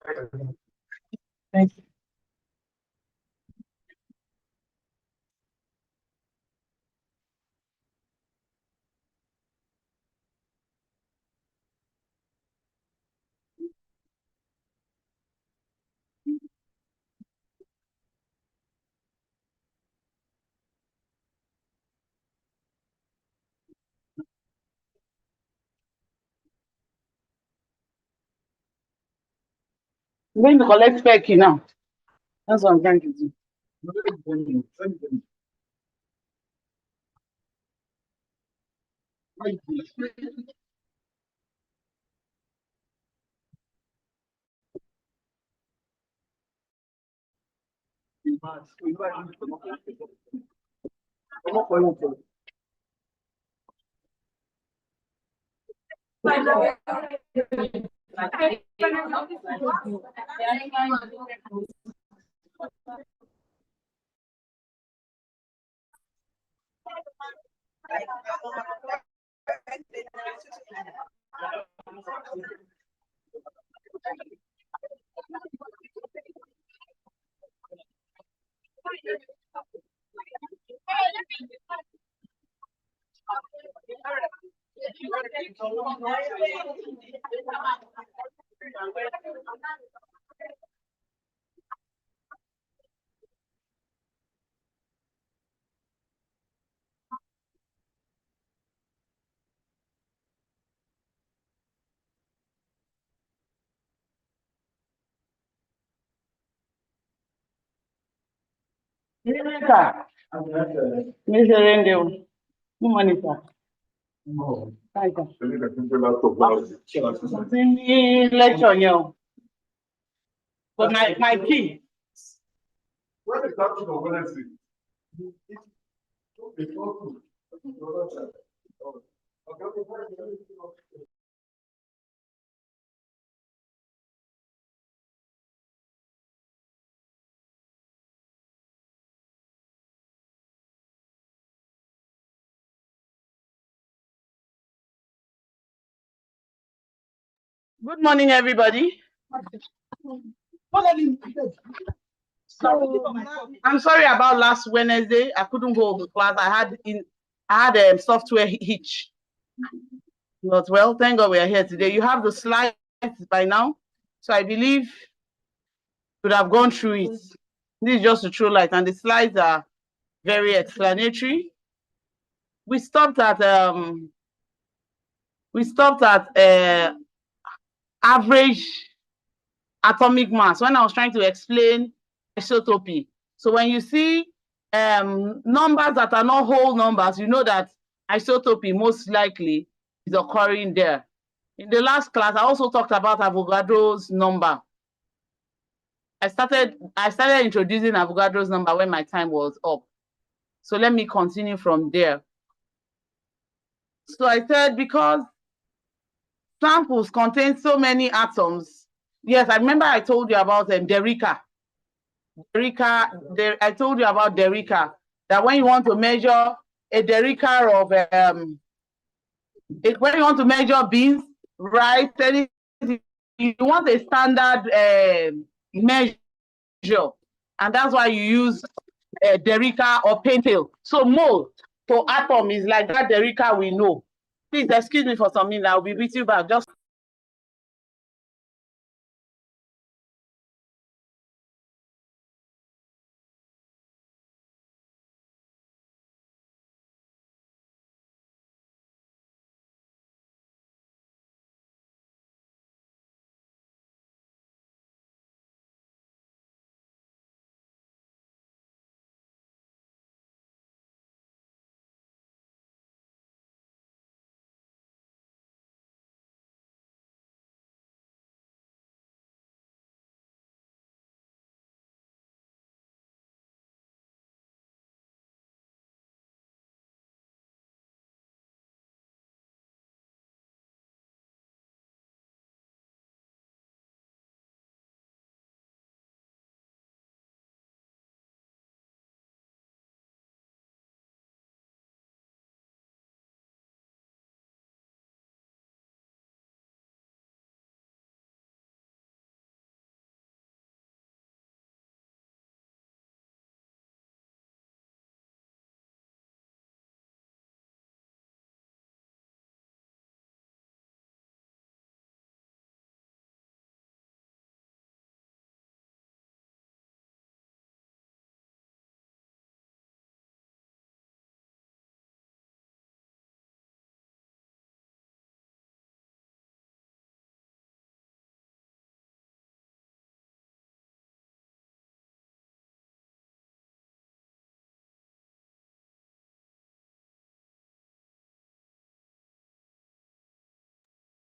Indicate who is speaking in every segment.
Speaker 1: Thank you. I'm going to collect Becky now. That's what I'm trying to do. Mr. Rendell, good morning, sir. Hi, sir. Something lecture here. But my key. What is that for Wednesday? Good morning, everybody. So, I'm sorry about last Wednesday. I couldn't go to class. I had a software hitch. But well, thank God we are here today. You have the slides by now, so I believe could have gone through it. This is just a true light, and the slides are very explanatory. We stopped at average atomic mass when I was trying to explain isotopy. So when you see numbers that are not whole numbers, you know that isotopy most likely is occurring there. In the last class, I also talked about Avogadro's number. I started introducing Avogadro's number when my time was up. So let me continue from there. So I said because samples contain so many atoms. Yes, I remember I told you about Derica. I told you about Derica, that when you want to measure a Derica of when you want to measure beans, rice, you want a standard measure, and that's why you use Derica or pentyl. So mole for atom is like that Derica we know. Please excuse me for some minutes. I'll be with you back. Just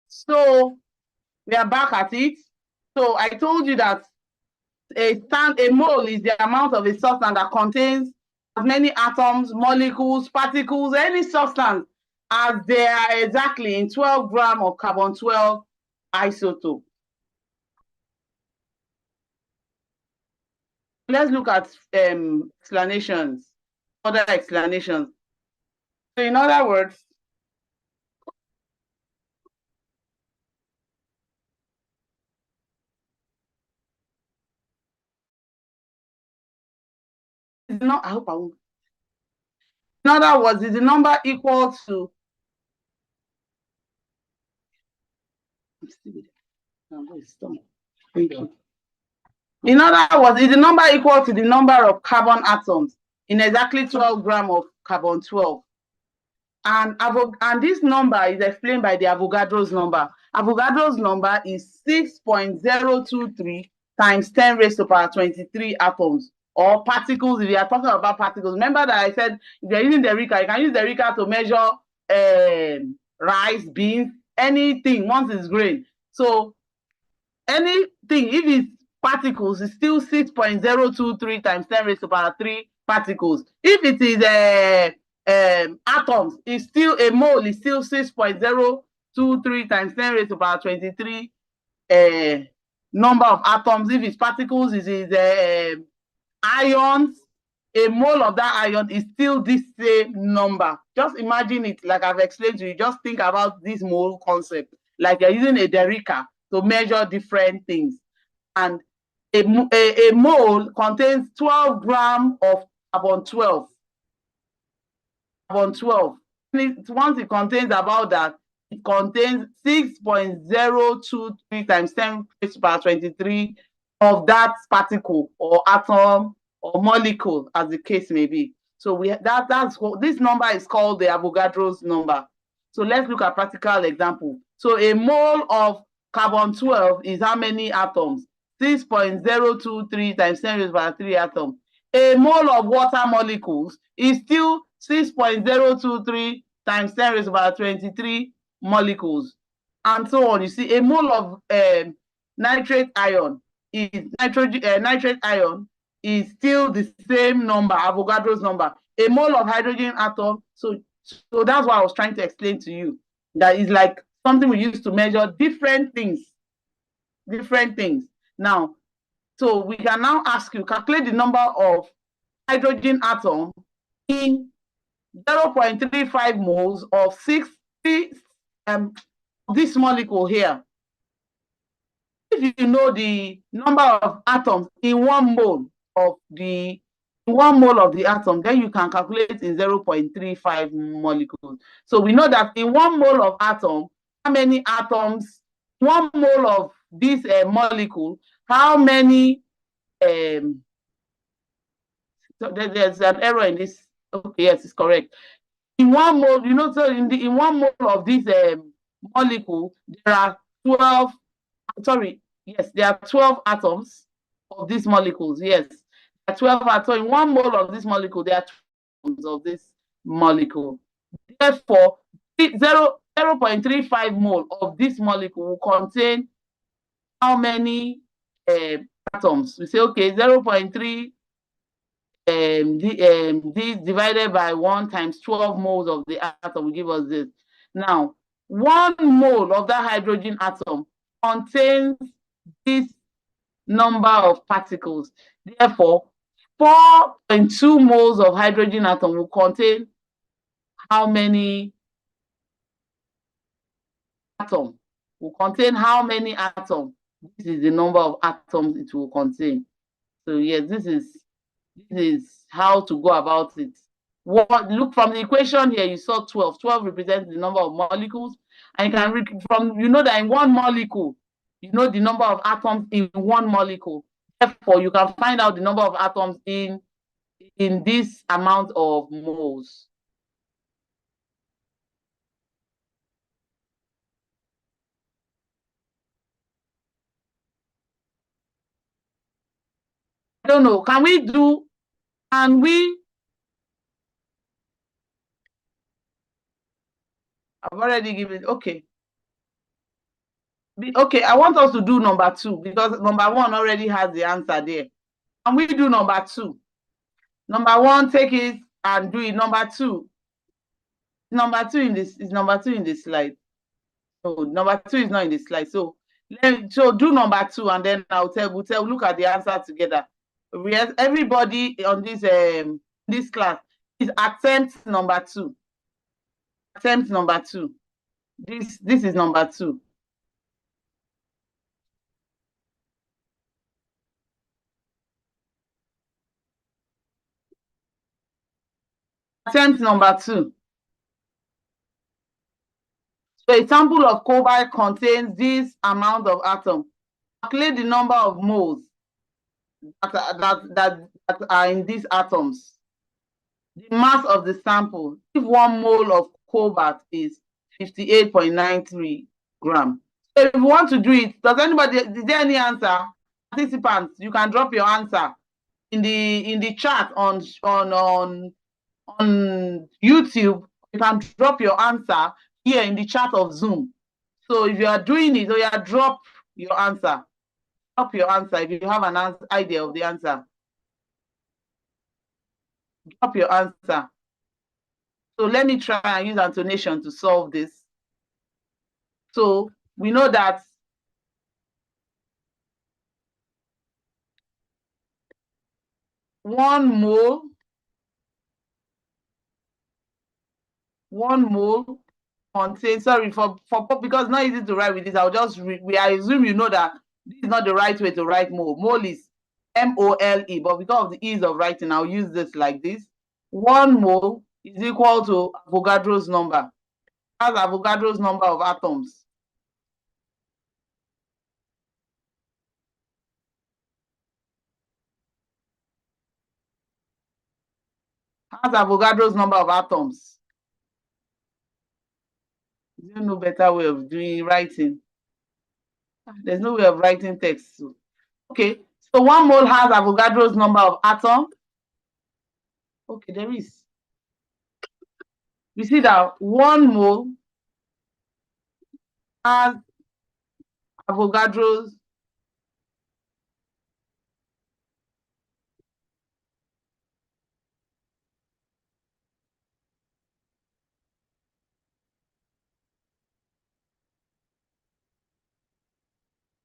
Speaker 1: So we are back at it. So I told you that a mole is the amount of a substance that contains as many atoms, molecules, particles, any substance as they are exactly in 12 grams of carbon-12 isotope. Let's look at explanations, other explanations. So in other words, it's not, I hope I won't. In other words, is the number equal to in other words, is the number equal to the number of carbon atoms in exactly 12 grams of carbon-12? And this number is explained by the Avogadro's number. Avogadro's number is 6.023 times 10 raised to power 23 atoms, or particles. If you are talking about particles, remember that I said if you're using the Rika, you can use the Rika to measure rice, beans, anything once it's grain. So anything, if it's particles, it's still 6.023 times 10 raised to power 3 particles. If it is atoms, it's still a mole, is still 6.023 times 10 raised to power 23 number of atoms. If it's particles, it is ions. A mole of that ion is still this same number. Just imagine it like I've explained to you. Just think about this mole concept, like you're using a derica to measure different things. And a mole contains 12 grams of carbon-12. Carbon-12. Once it contains about that, it contains 6.023 times 10 raised to power 23 of that particle or atom or molecule, as the case may be. So this number is called the Avogadro's number. So let's look at practical example. So a mole of carbon-12 is how many atoms? 6.023 times 10 raised to power 3 atoms. A mole of water molecules is still 6.023 times 10 raised to power 23 molecules, and so on. You see, a mole of nitrate ion is still the same number, Avogadro's number. A mole of hydrogen atom, so that's what I was trying to explain to you. That is like something we use to measure different things. Now, so we can now ask you, calculate the number of hydrogen atom in 0.35 moles of this molecule here. If you know the number of atoms in 1 mole of the atom, then you can calculate in 0.35 molecules. So we know that in 1 mole of atom, how many atoms, 1 mole of this molecule, how many so there's an error in this. Okay, yes, it's correct. In 1 mole, you know, so in 1 mole of this molecule, there are 12. Sorry, yes, there are 12 atoms of these molecules. Yes, there are 12 atoms. So in 1 mole of this molecule, there are 12 atoms of this molecule. Therefore, 0.35 mole of this molecule will contain how many atoms? We say, okay, 0.3 this divided by 1 times 12 moles of the atom will give us this. Now, 1 mole of that hydrogen atom contains this number of particles. Therefore, 4.2 moles of hydrogen atom will contain how many atoms? Will contain how many atoms? This is the number of atoms it will contain. So yes, this is how to go about it. Look from the equation here, you saw 12. 12 represents the number of molecules. And you can read from, you know that in 1 molecule, you know the number of atoms in 1 molecule. Therefore, you can find out the number of atoms in this amount of moles. I don't know. Can we? I've already given, okay. Okay, I want us to do number 2 because number 1 already has the answer there. And we do number 2. Number 1, take it and do it. Number 2. Number 2 in this is number 2 in this slide. Oh, number 2 is not in the slide. So do number 2 and then we'll look at the answer together. Everybody on this class is attempt number 2. Attempt number 2. This is number 2. Attempt number 2. So a sample of cobalt contains this amount of atoms. Calculate the number of moles that are in these atoms. The mass of the sample. If 1 mole of cobalt is 58.93 grams. So if you want to do it, is there any answer? Participants, you can drop your answer in the chat on YouTube. You can drop your answer here in the chat of Zoom. So if you are doing it, drop your answer. Drop your answer if you have an idea of the answer. Drop your answer. So let me try and use intonation to solve this. So we know that one mole contains, sorry, because it's not easy to write with this, I'll just I assume you know that this is not the right way to write mole. Mole is M-O-L-E, but because of the ease of writing, I'll use this like this. 1 mole is equal to Avogadro's number. That's Avogadro's number of atoms. That's Avogadro's number of atoms. There's no better way of writing. There's no way of writing text. Okay, so 1 mole has Avogadro's number of atoms. Okay, there is. We see that 1 mole has Avogadro's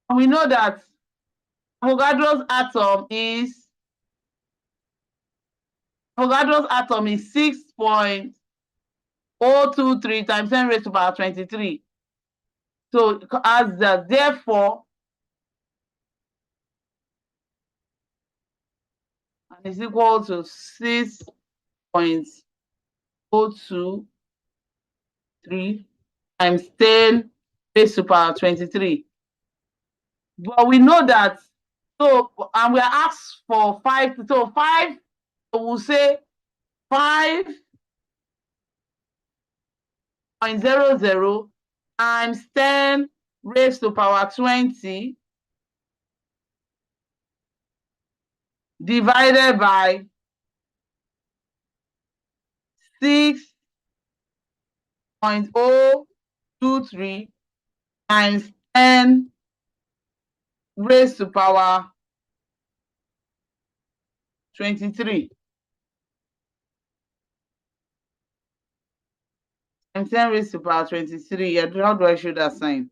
Speaker 1: and we know that Avogadro's atom is 6.023 times 10 raised to the power 23. So as therefore, and is equal to 6.023 times 10 raised to the power 23. But we know that, and we are asked for 5. So 5, we'll say 5.00 times 10 raised to the power 20 divided by 6.023 times 10 raised to the power 23 times 10 raised to the power 23. How do I show that sign?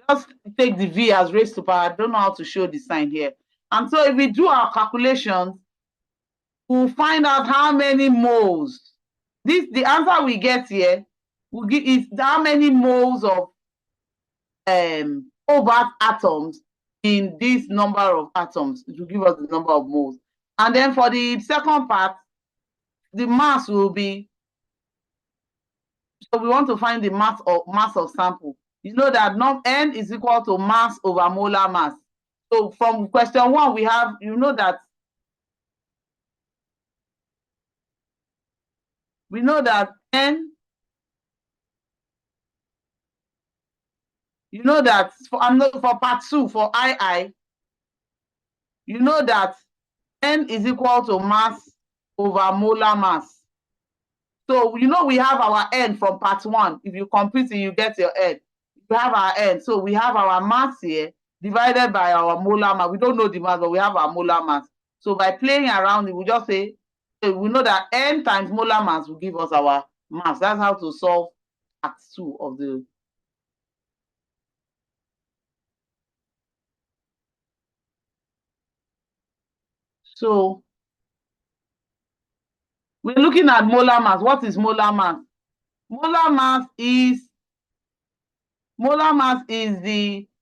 Speaker 1: Just take the V as raised to power. I don't know how to show the sign here. And so if we do our calculations, we'll find out how many moles. The answer we get here will give is how many moles of cobalt atoms in this number of atoms. It will give us the number of moles. And then for the second part, the mass will be, so we want to find the mass of sample. You know that N is equal to mass over molar mass. So from question 1, we have, you know that N, you know that for part 2, for II, you know that N is equal to mass over molar mass. So, we have our N from part 1. If you complete it, you get your N. We have our N. So we have our mass here divided by our molar mass. We don't know the mass, but we have our molar mass. So by playing around it, we just say, we know that N times molar mass will give us our mass. That's how to solve part 2 of the. So we're looking at molar mass. What is molar mass? Molar mass is the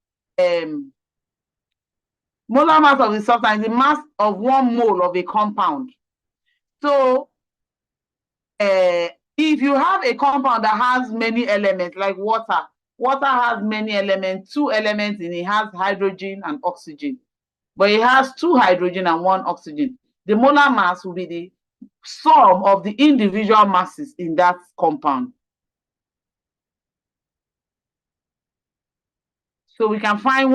Speaker 1: molar mass of the substance, the mass of 1 mole of a compound. So if you have a compound that has many elements, like water has many elements, 2 elements in it. It has hydrogen and oxygen, but it has 2 hydrogen and 1 oxygen. The molar mass will be the sum of the individual masses in that compound. So we can find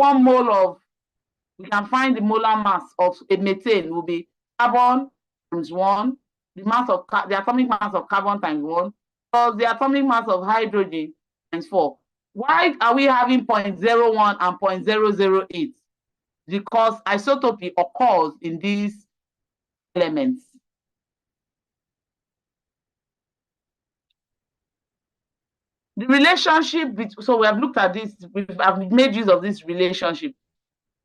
Speaker 1: we can find the molar mass of a methane will be carbon times 1, the atomic mass of carbon times 1, plus the atomic mass of hydrogen times 4. Why are we having 0.01 and 0.008? Because isotopy occurs in these elements. The relationship, so we have looked at this, I've made use of this relationship.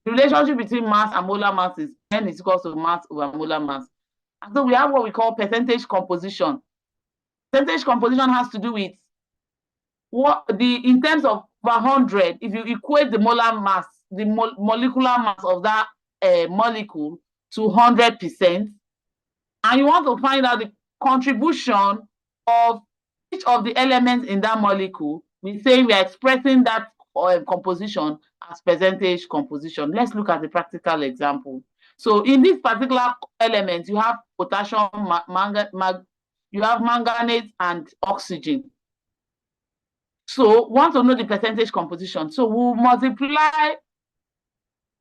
Speaker 1: The relationship between mass and molar mass is N is equal to mass over molar mass. And so we have what we call percentage composition. Percentage composition has to do with in terms of 100, if you equate the molar mass, the molecular mass of that molecule to 100%, and you want to find out the contribution of each of the elements in that molecule, we say we are expressing that composition as percentage composition. Let's look at the practical example. So in this particular element, you have potassium, you have manganate and oxygen. So want to know the percentage composition. So we'll multiply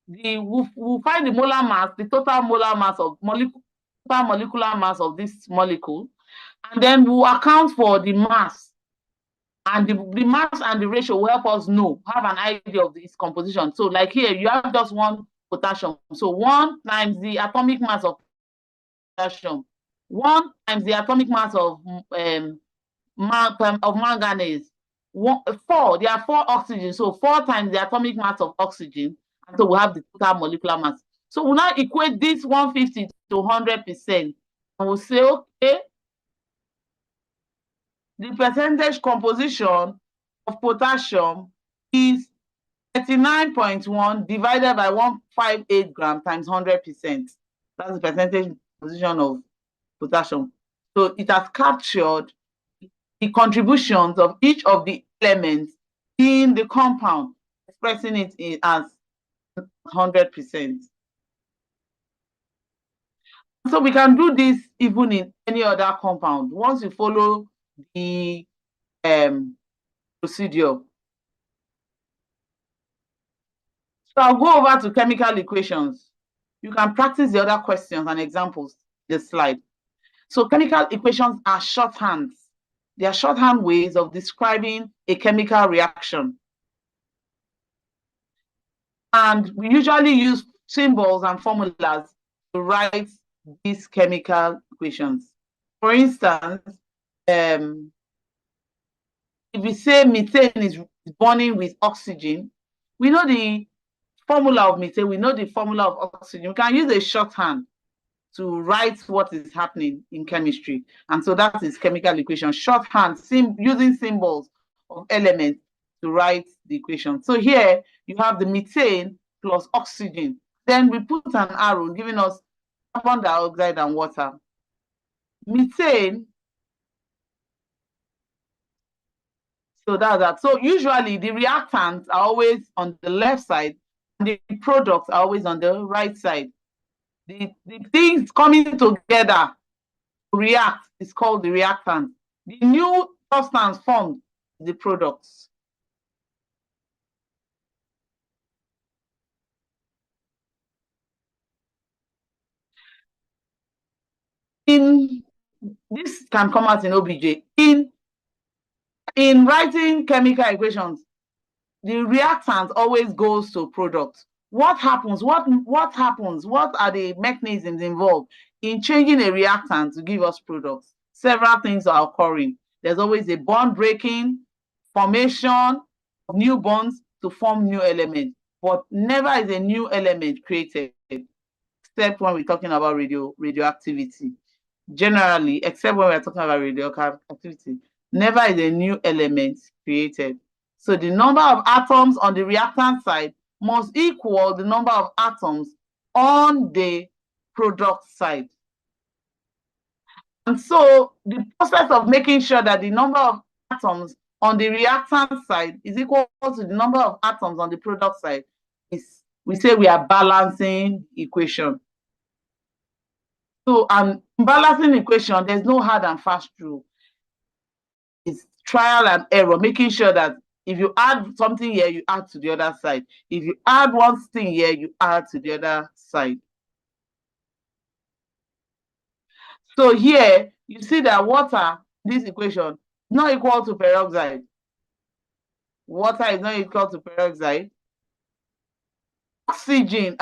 Speaker 1: we'll find the molar mass, the total molar mass of molecular mass of this molecule, and then we'll account for the mass. And the mass and the ratio will help us have an idea of its composition. So like here, you have just 1 potassium. So 1 times the atomic mass of potassium, 1 times the atomic mass of manganese, 4, there are 4 oxygen. So 4 times the atomic mass of oxygen. And so we have the total molecular mass. So we'll now equate this 150 to 100%. And we'll say, okay, the percentage composition of potassium is 39.1 divided by 158 grams times 100%. That's the percentage composition of potassium. So it has captured the contributions of each of the elements in the compound, expressing it as 100%. So we can do this even in any other compound once you follow the procedure. So I'll go over to chemical equations. You can practice the other questions and examples in the slide. So chemical equations are shorthands. They are shorthand ways of describing a chemical reaction. And we usually use symbols and formulas to write these chemical equations. For instance, if we say methane is burning with oxygen, we know the formula of methane, we know the formula of oxygen. We can use a shorthand to write what is happening in chemistry. And so that is chemical equation. Shorthand, using symbols of elements to write the equation. So here you have the methane plus oxygen. Then we put an arrow giving us carbon dioxide and water. Methane, so that's that. So usually the reactants are always on the left side and the products are always on the right side. The things coming together to react is called the reactant. The new substance formed is the products. In this can come out in OBJ. In writing chemical equations, the reactant always goes to product. What happens? What happens? What are the mechanisms involved in changing a reactant to give us products? Several things are occurring. There's always a bond breaking, formation of new bonds to form new elements, but never is a new element created, except when we're talking about radioactivity. Generally, except when we're talking about radioactivity, never is a new element created. So the number of atoms on the reactant side must equal the number of atoms on the product side. And so the process of making sure that the number of atoms on the reactant side is equal to the number of atoms on the product side is, we say we are balancing equation. So in balancing equation, there's no hard and fast rule. It's trial and error, making sure that if you add something here, you add to the other side. If you add one thing here, you add to the other side. So here, you see that water, this equation, is not equal to peroxide. Water is not equal to peroxide. Oxygen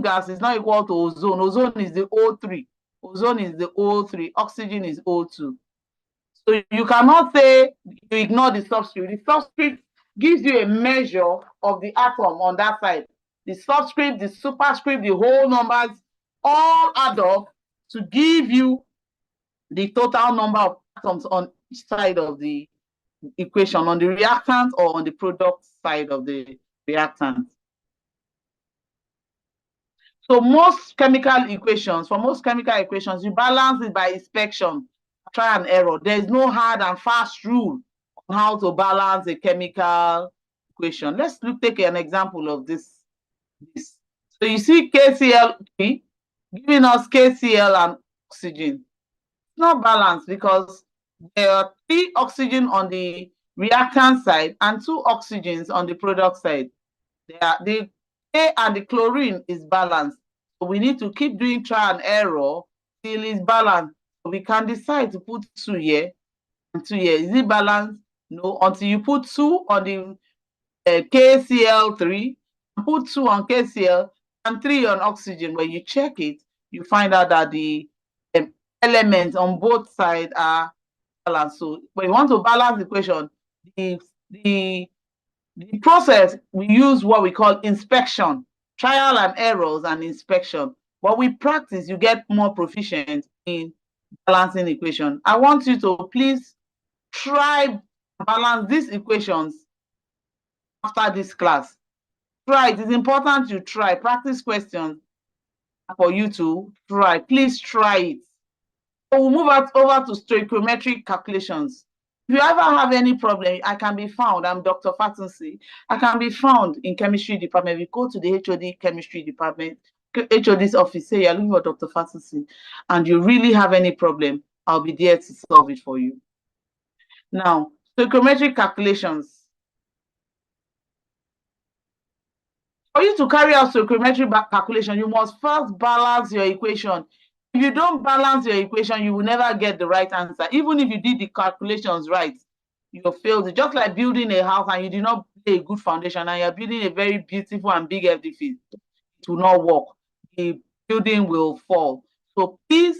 Speaker 1: gas is not equal to ozone. Ozone is the O3. Ozone is the O3. Oxygen is O2. So you cannot say you ignore the subscript. The subscript gives you a measure of the atom on that side. The subscript, the superscript, the whole numbers all add up to give you the total number of atoms on each side of the equation, on the reactant or on the product side of the reactant. So for most chemical equations, you balance it by inspection, try and error. There is no hard and fast rule on how to balance a chemical equation. Let's take an example of this. So you see KCl3 giving us KCl and oxygen. It's not balanced because there are 3 oxygen on the reactant side and 2 oxygens on the product side. The K and the chlorine is balanced. So we need to keep doing trial and error till it's balanced. So we can decide to put 2 here and 2 here. Is it balanced? No, until you put 2 on the KCl3, put 2 on KCl and 3 on oxygen. When you check it, you find out that the elements on both sides are balanced. So when you want to balance the equation, the process, we use what we call inspection, trial and errors and inspection. But we practice, you get more proficient in balancing equation. I want you to please try to balance these equations after this class. Try, it is important you try, practice questions for you to try. Please try it. So we'll move over to stoichiometric calculations. If you ever have any problem, I can be found. I'm Dr. Fatunsi. I can be found in chemistry department. If you go to the HOD chemistry department, HOD's office, say you're looking for Dr. Fatunsi, and you really have any problem, I'll be there to solve it for you. Now, stoichiometric calculations. For you to carry out stoichiometric calculation, you must first balance your equation. If you don't balance your equation, you will never get the right answer. Even if you did the calculations right, you'll fail. It's just like building a house and you did not lay a good foundation and you're building a very beautiful and big edifice. It will not work. The building will fall. So please,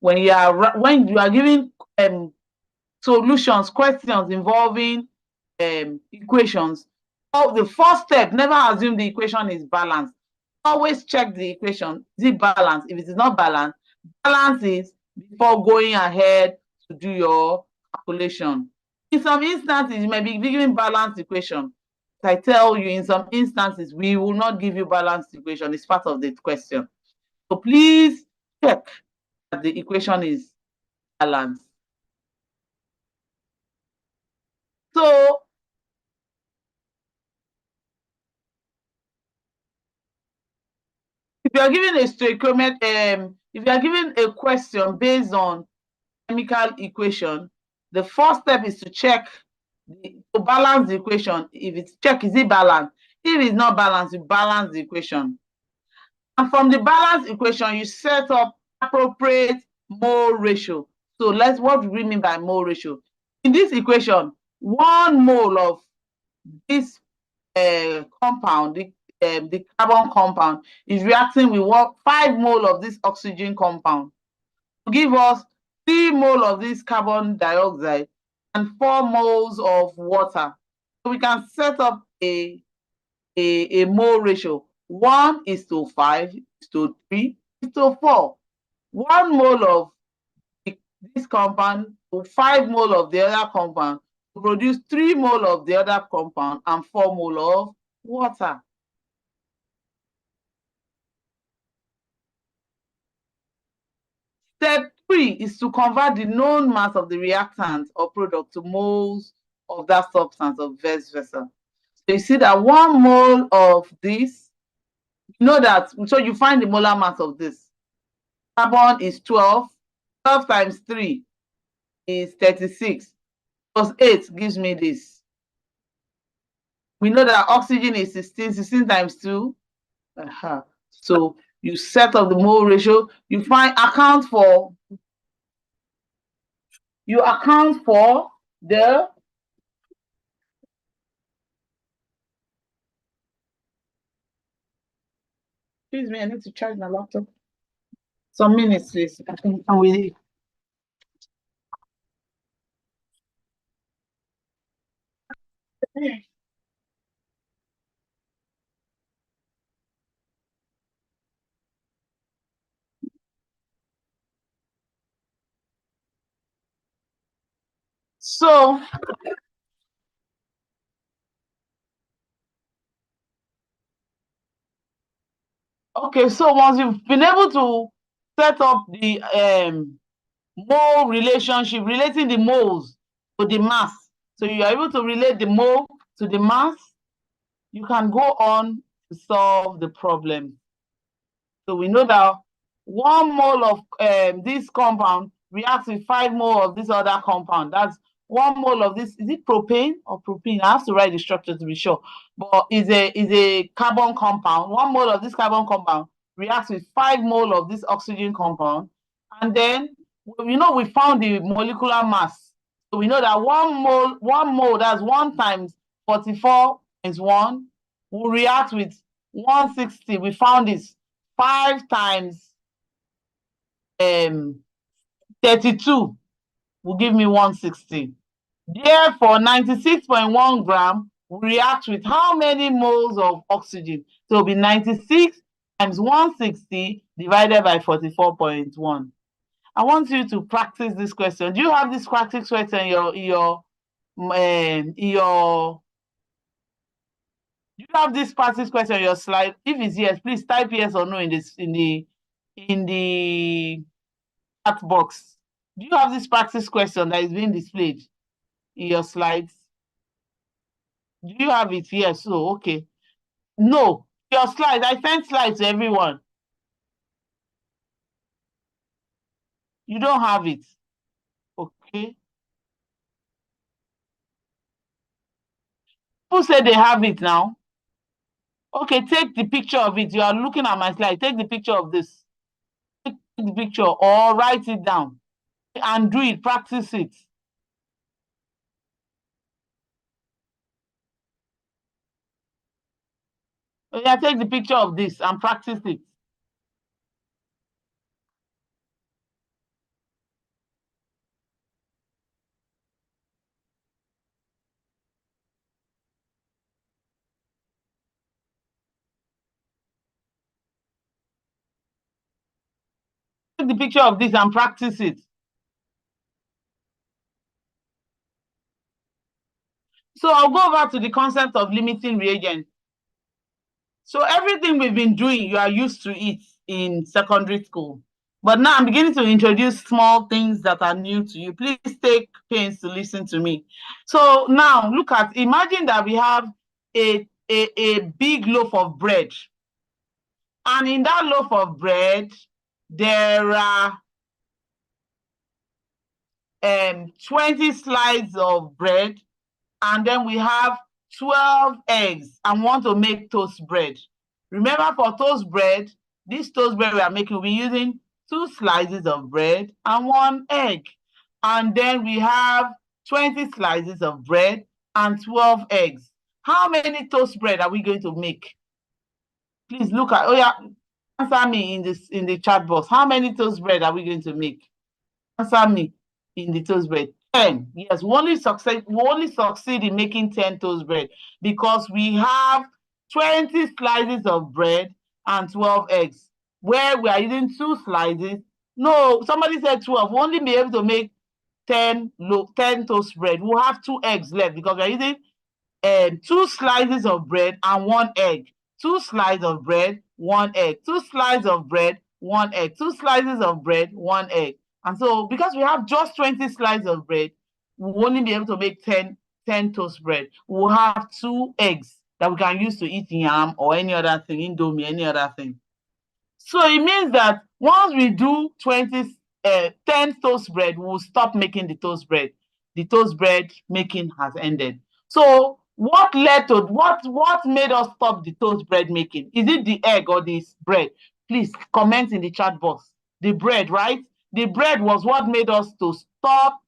Speaker 1: when you are giving solutions, questions involving equations, the first step, never assume the equation is balanced. Always check the equation. Is it balanced? If it is not balanced, balance it before going ahead to do your calculation. In some instances, you may be given balanced equation. I tell you, in some instances, we will not give you balanced equation. It's part of the question. So please check that the equation is balanced. So if you are given a stoichiometric, if you are given a question based on chemical equation, the first step is to check to balance the equation. If it's check, is it balanced? If it's not balanced, you balance the equation. And from the balanced equation, you set up appropriate mole ratio. So what do we mean by mole ratio? In this equation, 1 mole of this compound, the carbon compound, is reacting with 5 mole of this oxygen compound to give us 3 mole of this carbon dioxide and 4 moles of water. So we can set up a mole ratio. 1:5:3:4. 1 mole of this compound to 5 mole of the other compound to produce 3 mole of the other compound and 4 mole of water. Step 3 is to convert the known mass of the reactant or product to moles of that substance or vice versa. So you see that 1 mole of this, you know that, so you find the molar mass of this. Carbon is 12. 12 times 3 is 36. Plus 8 gives me this. We know that oxygen is 16. 16 times 2. So you set up the mole ratio. You account for the excuse me, I need to charge my laptop. Some minutes, please. I think I'm with you. So okay, so once you've been able to set up the mole relationship, relating the moles to the mass, so you are able to relate the mole to the mass, you can go on to solve the problem. So we know that 1 mole of this compound reacts with 5 mole of this other compound. That's 1 mole of this. Is it propane or propene? I have to write the structure to be sure. But is a carbon compound. 1 mole of this carbon compound reacts with 5 mole of this oxygen compound. And then, we found the molecular mass. So we know that 1 mole, that's 1 times 44 is 1, will react with 160. We found this. 5 times 32 will give me 160. Therefore, 96.1 gram will react with how many moles of oxygen? So it'll be 96 times 160 divided by 44.1. I want you to practice this question. Do you have this practice question in your do you have this practice question on your slide? If it's yes, please type yes or no in the chat box. Do you have this practice question that is being displayed in your slides? Do you have it? Yes. So okay. No, your slides. I sent slides to everyone. You don't have it. Okay. Who said they have it now? Okay, take the picture of it. You are looking at my slide. Take the picture of this. Take the picture or write it down and do it. Practice it. Yeah, take the picture of this and practice it. Take the picture of this and practice it. So I'll go over to the concept of limiting reagents. So everything we've been doing, you are used to it in secondary school. But now I'm beginning to introduce small things that are new to you. Please take pains to listen to me. So now imagine that we have a big loaf of bread. And in that loaf of bread, there are 20 slices of bread. And then we have 12 eggs and want to make toast bread. Remember, for toast bread, this toast bread we are making, we'll be using 2 slices of bread, and 1 egg. And then we have 20 slices of bread and 12 eggs. How many toast bread are we going to make? Please look at, oh yeah, answer me in the chat box. How many toast bread are we going to make? Answer me in the toast bread. 10. Yes, we only succeed in making 10 toast bread because we have 20 slices of bread and 12 eggs. Where we are using 2 slices. No, somebody said 12. We'll only be able to make 10 toast bread. We'll have 2 eggs left because we're using 2 slices of bread and 1 egg. 2 slices of bread, 1 egg. 2 slices of bread, 1 egg. 2 slices of bread, 1 egg. And so, because we have just 20 slices of bread, we'll only be able to make 10 toast bread. We'll have 2 eggs that we can use to eat yam or any other thing, indomie, any other thing. So it means that once we do 10 toast bread, we'll stop making the toast bread. The toast bread making has ended. So what led to what made us stop the toast bread making? Is it the egg or this bread? Please comment in the chat box. The bread, right? The bread was what made us to stop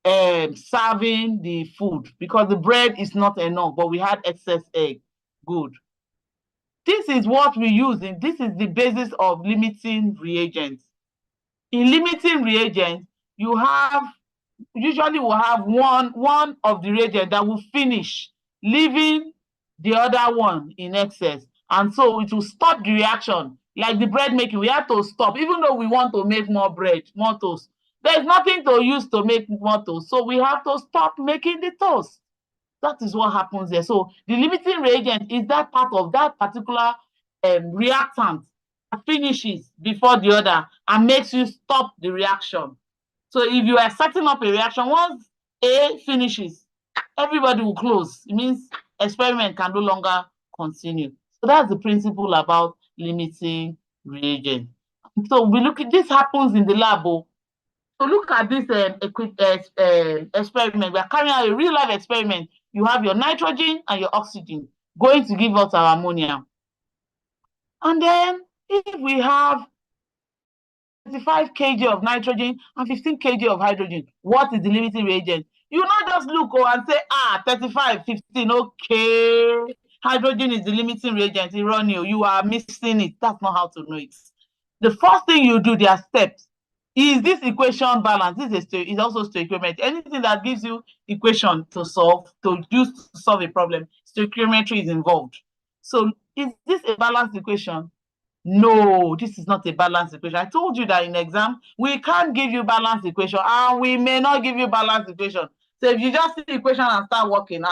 Speaker 1: serving the food because the bread is not enough, but we had excess egg. Good. This is what we use. This is the basis of limiting reagents. In limiting reagents, you have usually will have one of the reagent that will finish, leaving the other one in excess. And so it will stop the reaction. Like the bread making, we have to stop, even though we want to make more bread, more toast. There's nothing to use to make more toast. So we have to stop making the toast. That is what happens there. So the limiting reagent is that part of that particular reactant that finishes before the other and makes you stop the reaction. So if you are setting up a reaction, once A finishes, everybody will close. It means experiment can no longer continue. So that's the principle about limiting reagent. So we look at this happens in the lab. So look at this experiment. We are carrying out a real life experiment. You have your nitrogen and your oxygen going to give us our ammonia. And then if we have 35 kg of nitrogen and 15 kg of hydrogen, what is the limiting reagent? You not just look and say, 35, 15, okay. Hydrogen is the limiting reagent. You are missing it. That's not how to know it. The first thing you do, there are steps. Is this equation balanced? This is also stoichiometry. Anything that gives you equation to solve, to use to solve a problem, stoichiometry is involved. So is this a balanced equation? No, this is not a balanced equation. I told you that in exam, we can't give you balanced equation and we may not give you balanced equation. So if you just see the equation and start working,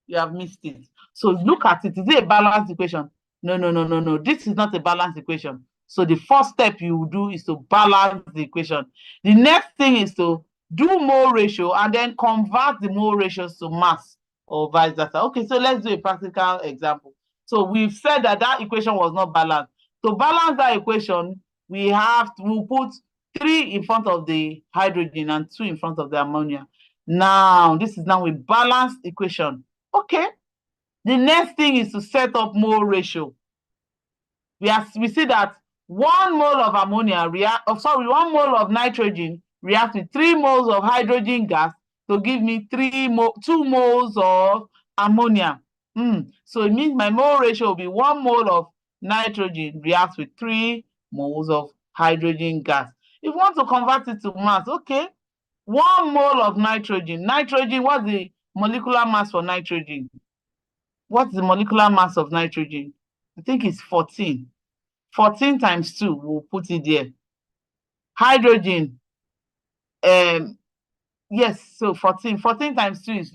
Speaker 1: you have missed it. So look at it. Is it a balanced equation? No. This is not a balanced equation. So the first step you do is to balance the equation. The next thing is to do mole ratio and then convert the mole ratios to mass or vice versa. Okay, so let's do a practical example. So we've said that that equation was not balanced. To balance that equation, we'll put 3 in front of the hydrogen and 2 in front of the ammonia. Now, this is now a balanced equation. Okay. The next thing is to set up mole ratio. We see that 1 mole of ammonia 1 mole of nitrogen reacts with 3 moles of hydrogen gas to give me 2 moles of ammonia. So it means my mole ratio will be 1 mole of nitrogen reacts with 3 moles of hydrogen gas. If you want to convert it to mass, okay, 1 mole of nitrogen. Nitrogen, what's the molecular mass for nitrogen? What's the molecular mass of nitrogen? I think it's 14. 14 times 2, we'll put it there. Hydrogen, yes, so 14 times 2 is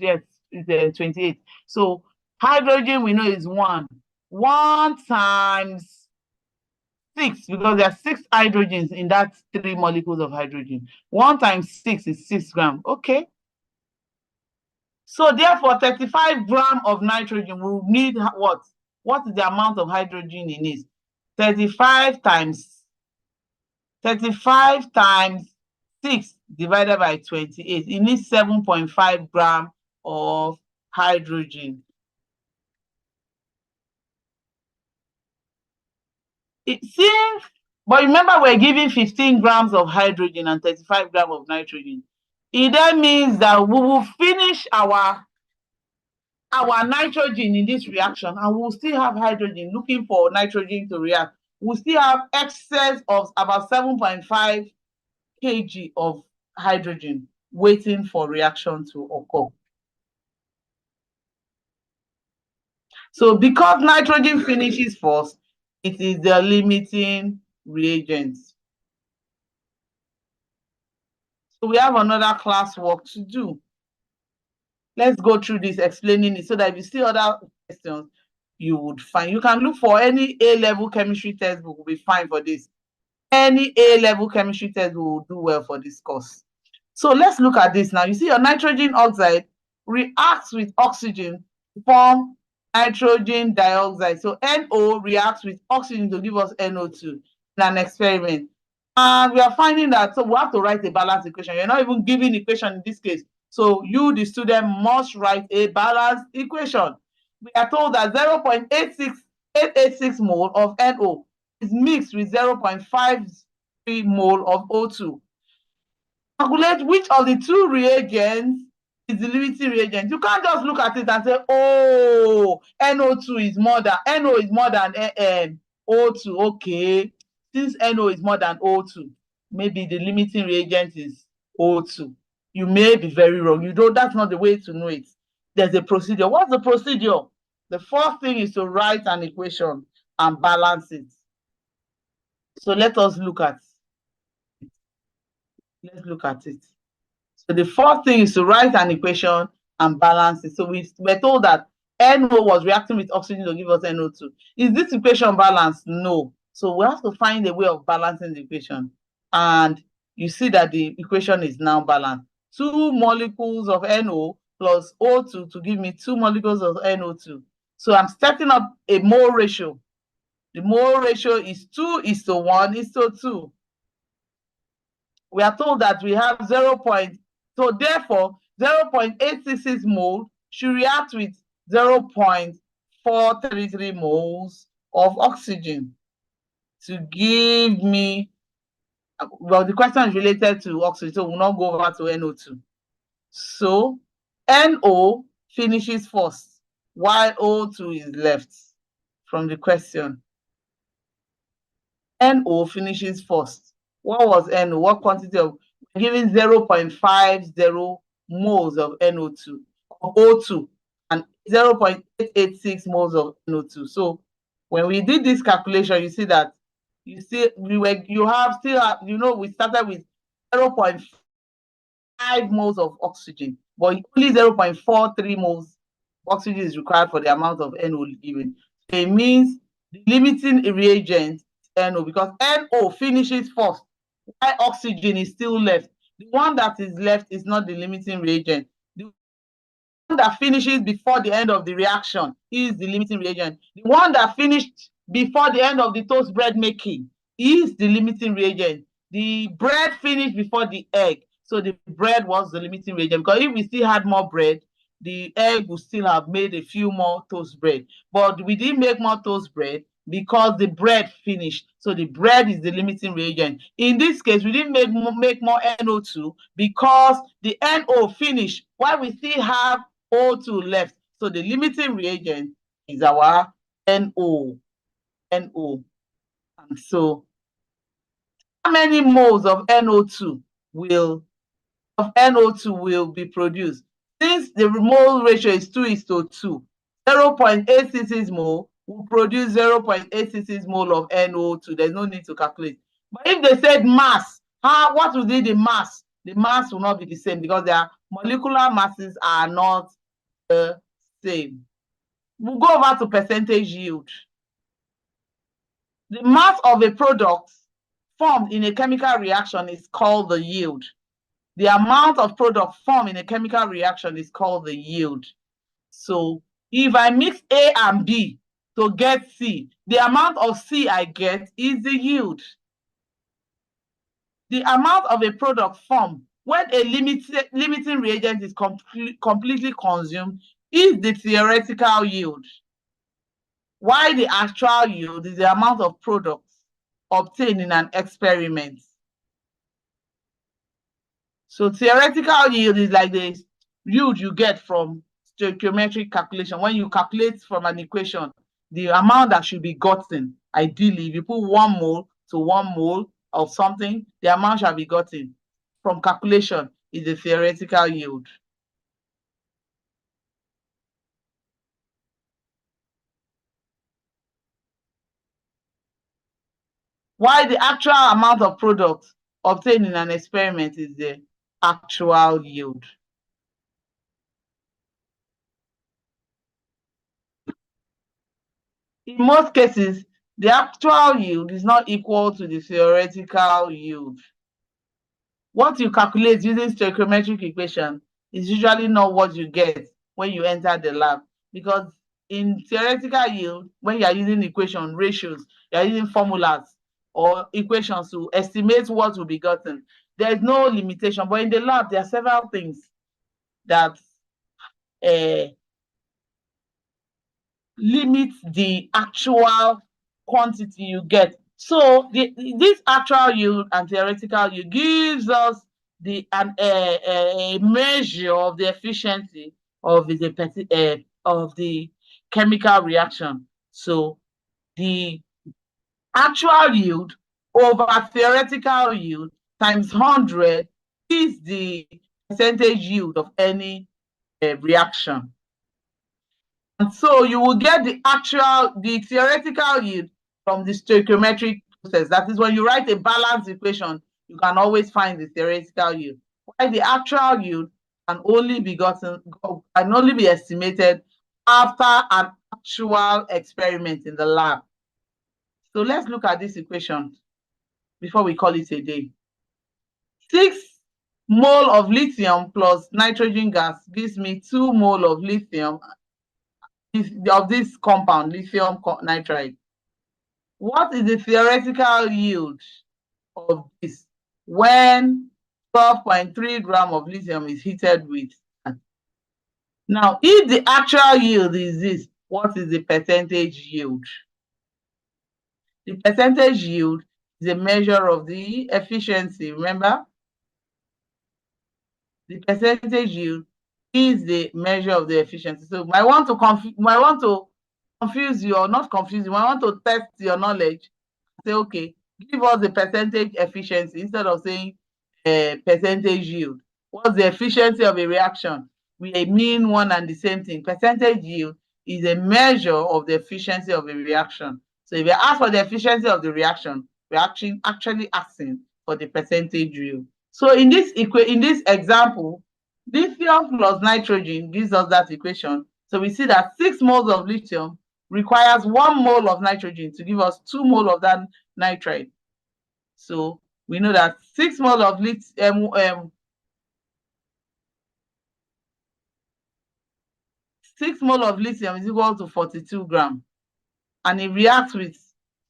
Speaker 1: 28. So hydrogen we know is 1. 1 times 6, because there are 6 hydrogens in that 3 molecules of hydrogen. 1 times 6 is 6 grams. Okay. So therefore, 35 grams of nitrogen will need what? What is the amount of hydrogen in it? 35 times 6 divided by 28. It needs 7.5 grams of hydrogen. It seems But remember, we're giving 15 grams of hydrogen and 35 grams of nitrogen. It then means that we will finish our nitrogen in this reaction, and we'll still have hydrogen looking for nitrogen to react. We'll still have excess of about 7.5 kg of hydrogen waiting for reaction to occur. So because nitrogen finishes first, it is the limiting reagent. So we have another class work to do. Let's go through this, explaining it, so that if you see other questions, you would find. You can look for any A-level chemistry textbook, will be fine for this. Any A-level chemistry textbook will do well for this course. So let's look at this now. You see your nitrogen oxide reacts with oxygen to form nitrogen dioxide. So NO reacts with oxygen to give us NO2 in an experiment. And we are finding that, so we have to write a balanced equation. You're not even giving equation in this case. So you, the student, must write a balanced equation. We are told that 0.886 mole of NO is mixed with 0.53 mole of O2. Calculate which of the two reagents is the limiting reagent. You can't just look at it and say, oh, NO2 is more than, NO is more than O2. Okay, since NO is more than O2, maybe the limiting reagent is O2. You may be very wrong. You don't, that's not the way to know it. There's a procedure. What's the procedure? The first thing is to write an equation and balance it. So let us look at it. Let's look at it. So the first thing is to write an equation and balance it. So we're told that NO was reacting with oxygen to give us NO2. Is this equation balanced? No. So we have to find a way of balancing the equation. And you see that the equation is now balanced. 2 molecules of NO plus O2 to give me 2 molecules of NO2. So I'm setting up a mole ratio. The mole ratio is 2:1:2. We are told that we have 0. So therefore, 0.866 mole should react with 0.433 moles of oxygen to give me, well, the question is related to oxygen, so we'll not go over to NO2. So NO finishes first, while O2 is left from the question. NO finishes first. What was NO? What quantity of, given 0.50 moles of NO2, of O2, and 0.886 moles of NO2. So when we did this calculation, you see that we started with 0.5 moles of oxygen, but only 0.43 moles of oxygen is required for the amount of NO given. So it means the limiting reagent NO, because NO finishes first, while oxygen is still left. The one that is left is not the limiting reagent. The one that finishes before the end of the reaction is the limiting reagent. The one that finished before the end of the toast bread making is the limiting reagent. The bread finished before the egg, so the bread was the limiting reagent, because if we still had more bread, the egg would still have made a few more toast bread. But we didn't make more toast bread because the bread finished. So the bread is the limiting reagent. In this case, we didn't make more NO2 because the NO finished while we still have O2 left. So the limiting reagent is our NO. And so how many moles of NO2 will be produced? Since the mole ratio is 2:2, 0.866 mole will produce 0.866 mole of NO2. There's no need to calculate. But if they said mass, what would be the mass? The mass will not be the same because their molecular masses are not the same. We'll go over to percentage yield. The mass of a product formed in a chemical reaction is called the yield. The amount of product formed in a chemical reaction is called the yield. So if I mix A and B to get C, the amount of C I get is the yield. The amount of a product formed when a limiting reagent is completely consumed is the theoretical yield, while the actual yield is the amount of products obtained in an experiment. So theoretical yield is like the yield you get from stoichiometric calculation. When you calculate from an equation, the amount that should be gotten, ideally, if you put 1 mole to 1 mole of something, the amount shall be gotten from calculation is the theoretical yield. While the actual amount of product obtained in an experiment is the actual yield. In most cases, the actual yield is not equal to the theoretical yield. What you calculate using stoichiometric equation is usually not what you get when you enter the lab, because in theoretical yield, when you are using equation ratios, you are using formulas or equations to estimate what will be gotten. There is no limitation, but in the lab, there are several things that limit the actual quantity you get. So this actual yield and theoretical yield gives us a measure of the efficiency of the chemical reaction. So the actual yield over theoretical yield times 100 is the percentage yield of any reaction. And so you will get the theoretical yield from the stoichiometric process. That is, when you write a balanced equation, you can always find the theoretical yield. While the actual yield can only be estimated after an actual experiment in the lab. So let's look at this equation before we call it a day. 6 mole of lithium plus nitrogen gas gives me 2 mole of lithium of this compound, lithium nitride. What is the theoretical yield of this when 12.3 grams of lithium is heated with? Now, if the actual yield is this, what is the percentage yield? The percentage yield is a measure of the efficiency. Remember, the percentage yield is the measure of the efficiency. So I want to confuse you, or not confuse you. I want to test your knowledge. Say, okay, give us the percentage efficiency instead of saying percentage yield. What's the efficiency of a reaction? We mean one and the same thing. Percentage yield is a measure of the efficiency of a reaction. So if you ask for the efficiency of the reaction, we're actually asking for the percentage yield. So in this example, lithium plus nitrogen gives us that equation. So we see that 6 moles of lithium requires 1 mole of nitrogen to give us 2 mole of that nitride. So we know that 6 mole of lithium, 6 mole of lithium is equal to 42 grams, and it reacts with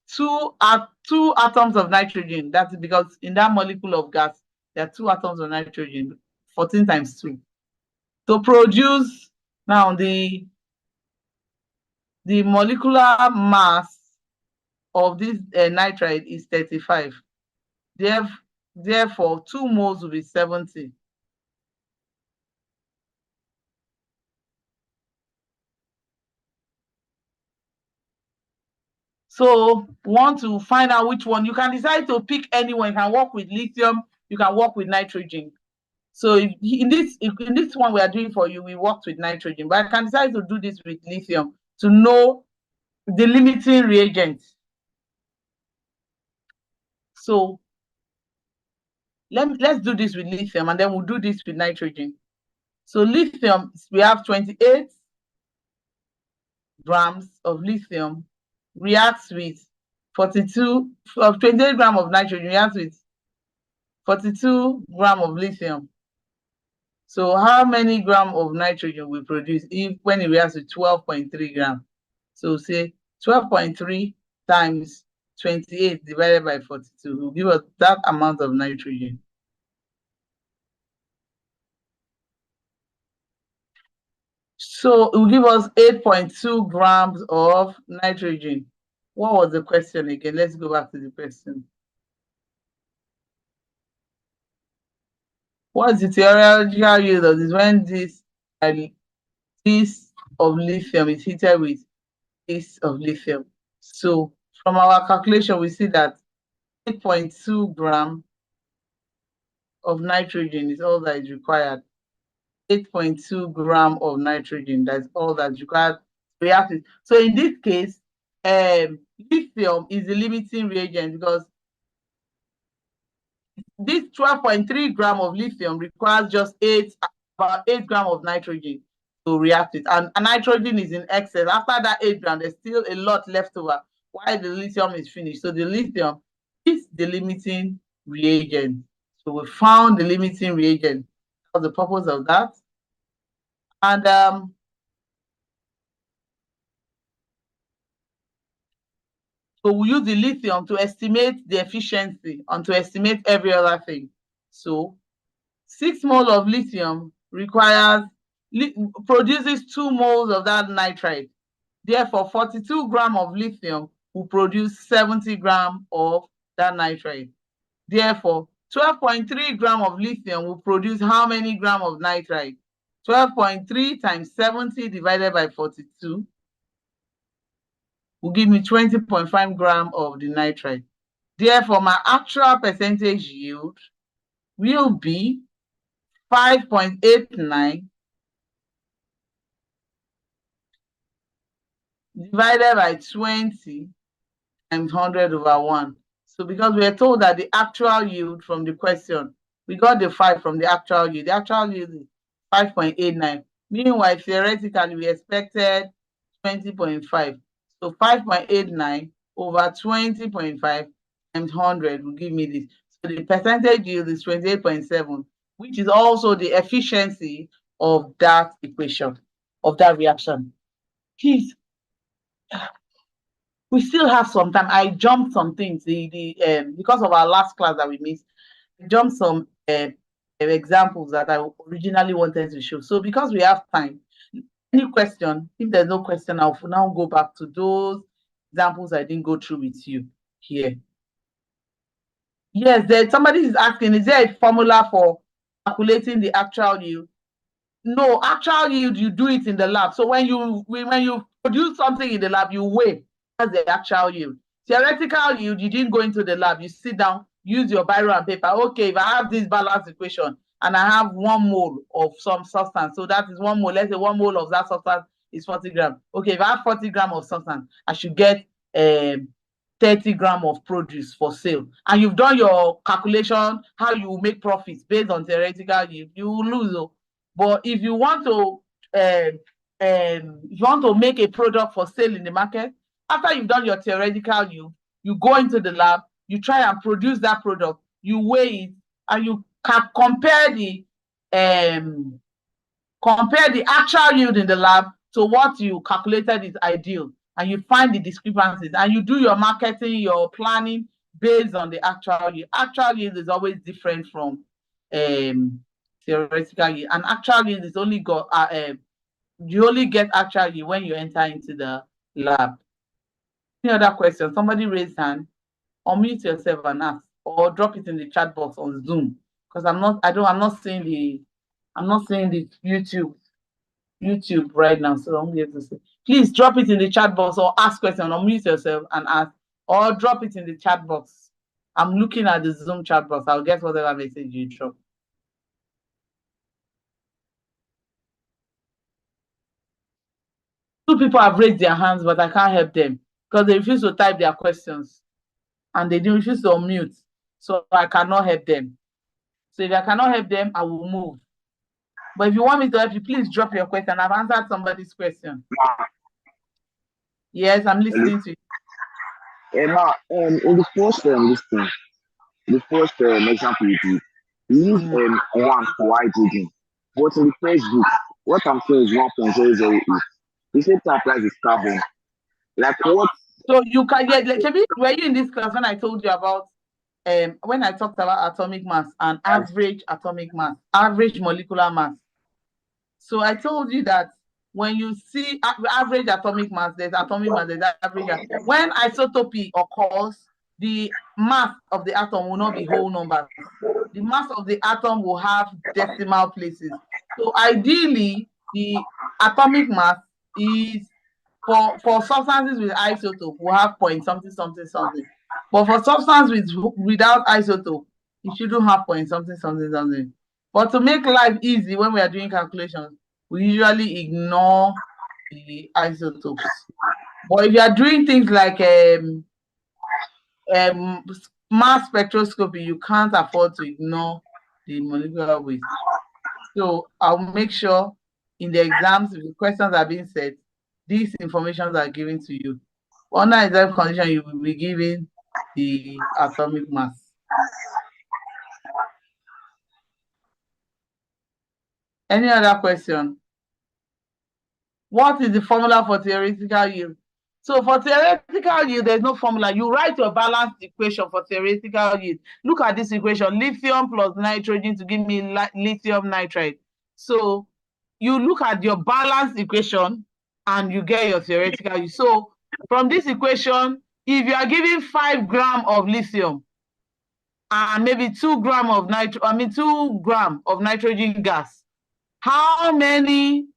Speaker 1: two atoms of nitrogen. That's because in that molecule of gas, there are 2 atoms of nitrogen, 14 times 2. To produce now the molecular mass of this nitride is 35. Therefore, 2 moles will be 70. So want to find out which one. You can decide to pick anyone. You can work with lithium, you can work with nitrogen. So in this one we are doing for you, we worked with nitrogen, but I can decide to do this with lithium to know the limiting reagents. So let's do this with lithium, and then we'll do this with nitrogen. So lithium, we have 28 grams of lithium reacts with 28 grams of nitrogen reacts with 42 grams of lithium. So how many grams of nitrogen we produce when it reacts with 12.3 grams? So say 12.3 times 28 divided by 42 will give us that amount of nitrogen. So it will give us 8.2 grams of nitrogen. What was the question again? Let's go back to the question. What's the theoretical use of this when this of lithium is heated with this of lithium? So from our calculation, we see that 8.2 grams of nitrogen is all that is required. 8.2 grams of nitrogen, that's all that's required to react with. So in this case, lithium is the limiting reagent because this 12.3 grams of lithium requires just about 8 grams of nitrogen to react it. And nitrogen is in excess. After that 8 grams, there's still a lot left over while the lithium is finished. So the lithium is the limiting reagent. So we found the limiting reagent. That was the purpose of that. And so we use the lithium to estimate the efficiency and to estimate every other thing. So 6 moles of lithium produces 2 moles of that nitride. Therefore, 42 grams of lithium will produce 70 grams of that nitride. Therefore, 12.3 grams of lithium will produce how many grams of nitride? 12.3 times 70 divided by 42 will give me 20.5 grams of the nitride. Therefore, my actual percentage yield will be 5.89 divided by 20 times 100 over 1. So because we are told that the actual yield from the question, we got the 5 from the actual yield. The actual yield is 5.89. Meanwhile, theoretically, we expected 20.5. So 5.89 over 20.5 times 100 will give me this. So the percentage yield is 28.7, which is also the efficiency of that equation, of that reaction. Please, we still have some time. I jumped some things because of our last class that we missed. I jumped some examples that I originally wanted to show. So because we have time, any question? If there's no question, I'll now go back to those examples I didn't go through with you here. Yes, somebody is asking, is there a formula for calculating the actual yield? No, actual yield, you do it in the lab. So when you produce something in the lab, you weigh. That's the actual yield. Theoretical yield, you didn't go into the lab. You sit down, use your biro and paper. Okay, if I have this balance equation and I have 1 mole of some substance, so that is 1 mole. Let's say 1 mole of that substance is 40 grams. Okay, if I have 40 grams of substance, I should get 30 grams of produce for sale. And you've done your calculation, how you will make profits based on theoretical yield, you will lose. But if you want to make a product for sale in the market, after you've done your theoretical yield, you go into the lab, you try and produce that product, you weigh it, and you can compare the actual yield in the lab to what you calculated is ideal, and you find the discrepancies, and you do your marketing, your planning based on the actual yield. Actual yield is always different from theoretical yield, and actual yield is only got you only get actual yield when you enter into the lab. Any other questions? Somebody raise hand, unmute yourself and ask, or drop it in the chat box on Zoom, because I'm not seeing the YouTube right now, so I won't be able to say. Please drop it in the chat box or ask question, unmute yourself and ask, or drop it in the chat box. I'm looking at the Zoom chat box. I'll get whatever message you drop. Two people have raised their hands, but I can't help them because they refuse to type their questions and they refuse to unmute. So I cannot help them. So if I cannot help them, I will move. But if you want me to help you, please drop your question. I've answered somebody's question. Yes, I'm listening to you.
Speaker 2: In the first example you did, we use 1 for hydrogen. But in the first book, what I'm saying is 1.008. The same thing applies with carbon. Like what?
Speaker 1: So you can get, like, were you in this class when I told you about when I talked about atomic mass and average atomic mass, average molecular mass? So I told you that when you see average atomic mass, there's atomic mass, there's average. When isotopy occurs, the mass of the atom will not be whole numbers. The mass of the atom will have decimal places. So ideally, the atomic mass is for substances with isotope will have point something something something. But for substance without isotope, it shouldn't have point something something something. But to make life easy when we are doing calculations, we usually ignore the isotopes. But if you are doing things like mass spectroscopy, you can't afford to ignore the molecular weight. So I'll make sure in the exams, if the questions are being set, these informations are given to you. Under exam condition, you will be given the atomic mass. Any other question? What is the formula for theoretical yield? So for theoretical yield, there's no formula. You write your balanced equation for theoretical yield. Look at this equation, lithium plus nitrogen to give me lithium nitride. So you look at your balanced equation and you get your theoretical yield. So from this equation, if you are given 5 grams of lithium and maybe 2 grams of 2 grams of nitrogen gas, how many,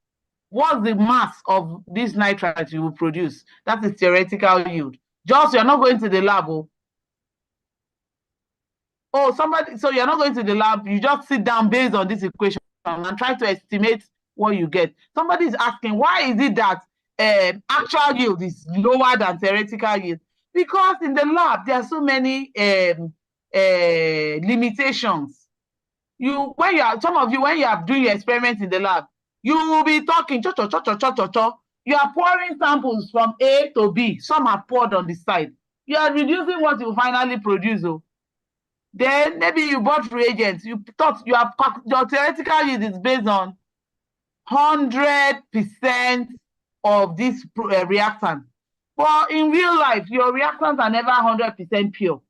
Speaker 1: what's the mass of this nitrate you will produce? That is theoretical yield. Just you're not going to the lab. So you're not going to the lab, you just sit down based on this equation and try to estimate what you get. Somebody is asking, why is it that actual yield is lower than theoretical yield? Because in the lab, there are so many limitations. Some of you, when you are doing your experiments in the lab, you will be talking, you are pouring samples from A to B. Some are poured on the side. You are reducing what you finally produce. Then maybe you bought reagents. You thought your theoretical yield is based on 100% of this reactant. But in real life, your reactants are never 100% pure.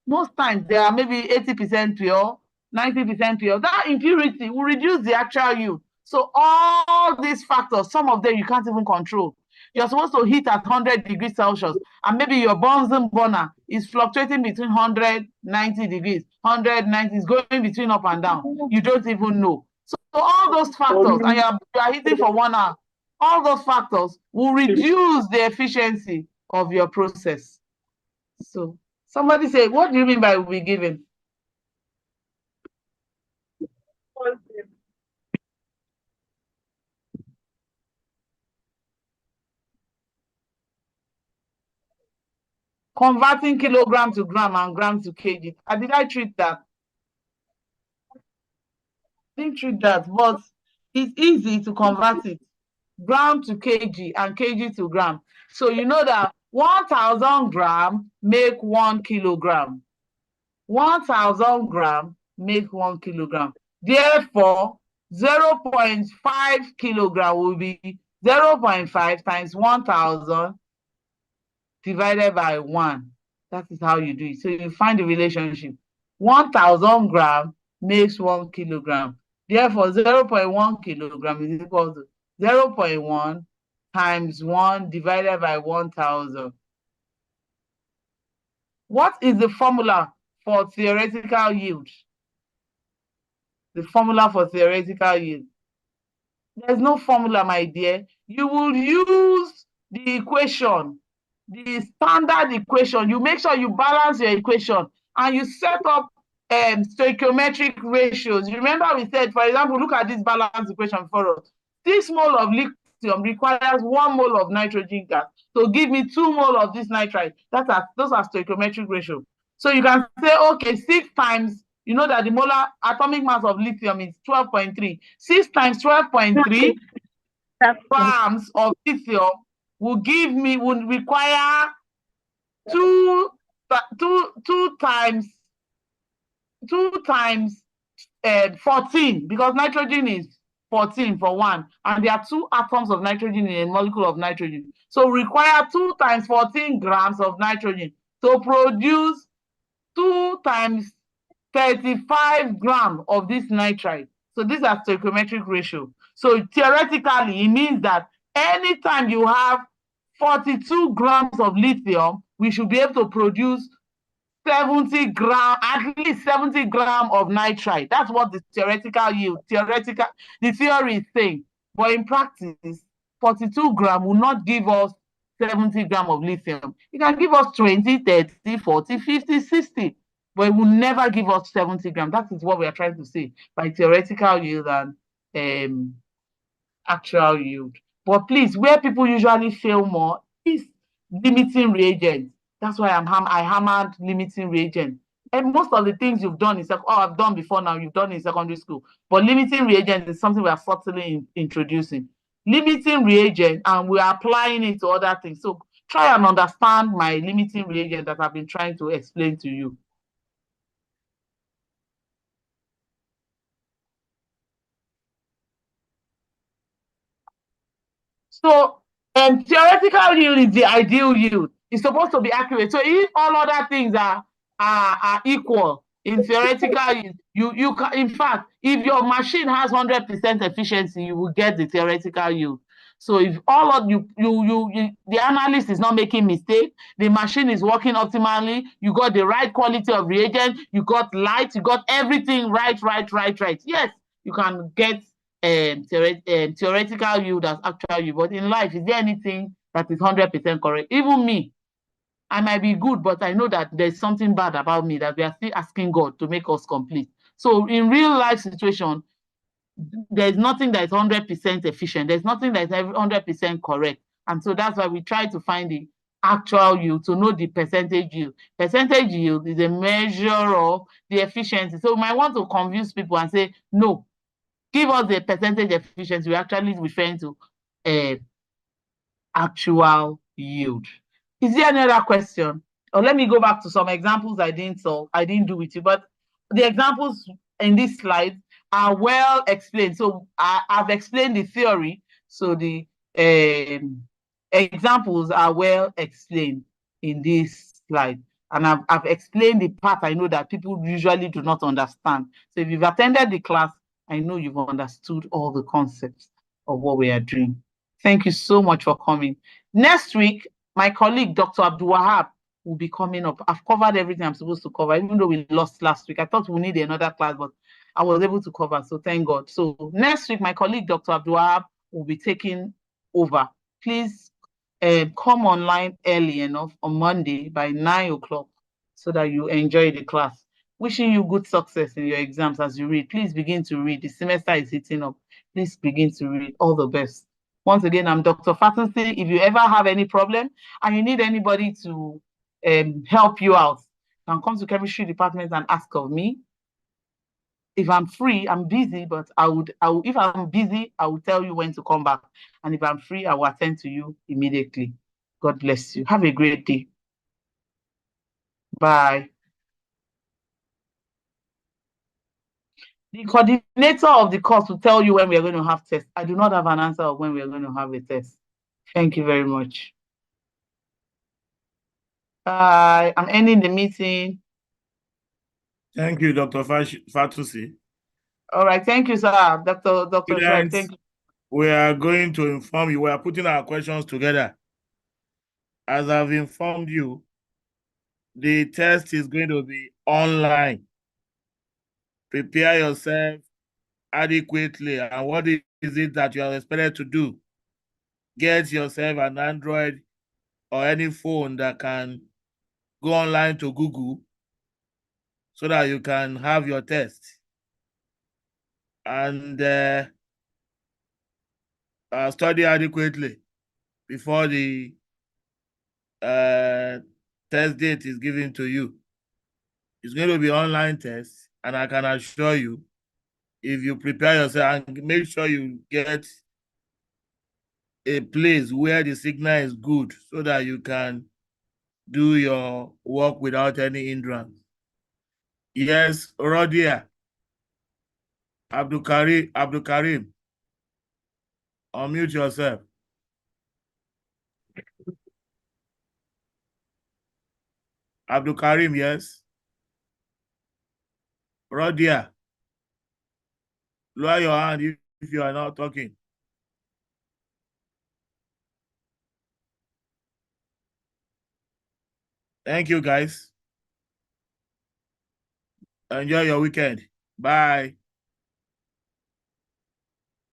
Speaker 1: Most times, they are maybe 80% pure, 90% pure. That impurity will reduce the actual yield. So all these factors, some of them you can't even control. You're supposed to heat at 100 degrees Celsius, and maybe your Bunsen burner is fluctuating between 190 degrees, 190 is going between up and down. You don't even know. So all those factors, and you are heating for 1 hour, all those factors will reduce the efficiency of your process. So somebody say, what do you mean by will be given? Converting kilogram to gram and gram to kg. Did I treat that? I didn't treat that, but it's easy to convert it. Gram to kg and kg to gram. So you know that 1,000 grams make 1 kilogram. 1,000 grams make 1 kilogram. Therefore, 0.5 kilogram will be 0.5 times 1,000 divided by 1. That is how you do it. So you find the relationship. 1,000 grams makes 1 kilogram. Therefore, 0.1 kilogram is equal to 0.1 times 1 divided by 1,000. What is the formula for theoretical yield? The formula for theoretical yield. There's no formula, my dear. You will use the equation, the standard equation. You make sure you balance your equation and you set up stoichiometric ratios. Remember we said, for example, look at this balance equation for us. 6 mole of lithium requires 1 mole of nitrogen gas to give me 2 mole of this nitrite. Those are stoichiometric ratios. So you can say, okay, 6 times, you know that the molar atomic mass of lithium is 12.3. 6 times 12.3 grams of lithium will require 2 times 14, because nitrogen is 14 for 1, and there are 2 atoms of nitrogen in a molecule of nitrogen. So require 2 times 14 grams of nitrogen to produce 2 times 35 grams of this nitrite. So these are stoichiometric ratio. So theoretically, it means that anytime you have 42 grams of lithium, we should be able to produce 70 gram, at least 70 gram of nitride. That's what the theoretical yield, the theory is saying. But in practice, 42 gram will not give us 70 gram of lithium. It can give us 20, 30, 40, 50, 60, but it will never give us 70 gram. That is what we are trying to say by theoretical yield and actual yield. But please, where people usually fail more is limiting reagents. That's why I hammered limiting reagents. And most of the things you've done is I've done before now, you've done in secondary school. But limiting reagents is something we are subtly introducing. Limiting reagent, and we are applying it to other things. So try and understand my limiting reagent that I've been trying to explain to you. So, theoretical yield is the ideal yield. It's supposed to be accurate. So if all other things are equal in theoretical yield, you can, in fact, if your machine has 100% efficiency, you will get the theoretical yield. So if all of the analyst is not making mistake, the machine is working optimally, you got the right quality of reagent, you got light, you got everything right. Yes, you can get theoretical yield as actual yield. But in life, is there anything that is 100% correct? Even me, I might be good, but I know that there's something bad about me that we are still asking God to make us complete. So in real life situation, there's nothing that is 100% efficient. There's nothing that is 100% correct. And so that's why we try to find the actual yield to know the percentage yield. Percentage yield is a measure of the efficiency. So we might want to confuse people and say, no, give us the percentage efficiency. We're actually referring to actual yield. Is there any other question? Or let me go back to some examples I didn't solve, I didn't do with you, but the examples in this slide are well explained. So I've explained the theory. So the examples are well explained in this slide. And I've explained the part I know that people usually do not understand. So if you've attended the class, I know you've understood all the concepts of what we are doing. Thank you so much for coming. Next week, my colleague, Dr. Abdul Wahab, will be coming up. I've covered everything I'm supposed to cover, even though we lost last week. I thought we needed another class, but I was able to cover, so thank God. So next week, my colleague, Dr. Abdul Wahab, will be taking over. Please come online early enough on Monday by 9 o'clock so that you enjoy the class. Wishing you good success in your exams as you read. Please begin to read. The semester is heating up. Please begin to read. All the best. Once again, I'm Dr. Fatansi. If you ever have any problem and you need anybody to help you out, you can come to chemistry department and ask of me. If I'm free, I'm busy, but if I'm busy, I will tell you when to come back. And if I'm free, I will attend to you immediately. God bless you. Have a great day. Bye. The coordinator of the course will tell you when we are going to have tests. I do not have an answer of when we are going to have a test. Thank you very much. Bye. I'm ending the meeting.
Speaker 3: Thank you, Dr. Fatusi.
Speaker 1: All right. Thank you, sir. Dr. Shred, thank you.
Speaker 3: We are going to inform you. We are putting our questions together. As I've informed you, the test is going to be online. Prepare yourself adequately. And what is it that you are expected to do? Get yourself an Android or any phone that can go online to Google so that you can have your test. And study adequately before the test date is given to you. It's going to be online test, and I can assure you, if you prepare yourself and make sure you get a place where the signal is good so that you can do your work without any hindrance. Yes, Rodia. Abdul Karim, unmute yourself. Abdul Karim, yes. Rodia, lower your hand if you are not talking. Thank you, guys. Enjoy your weekend. Bye.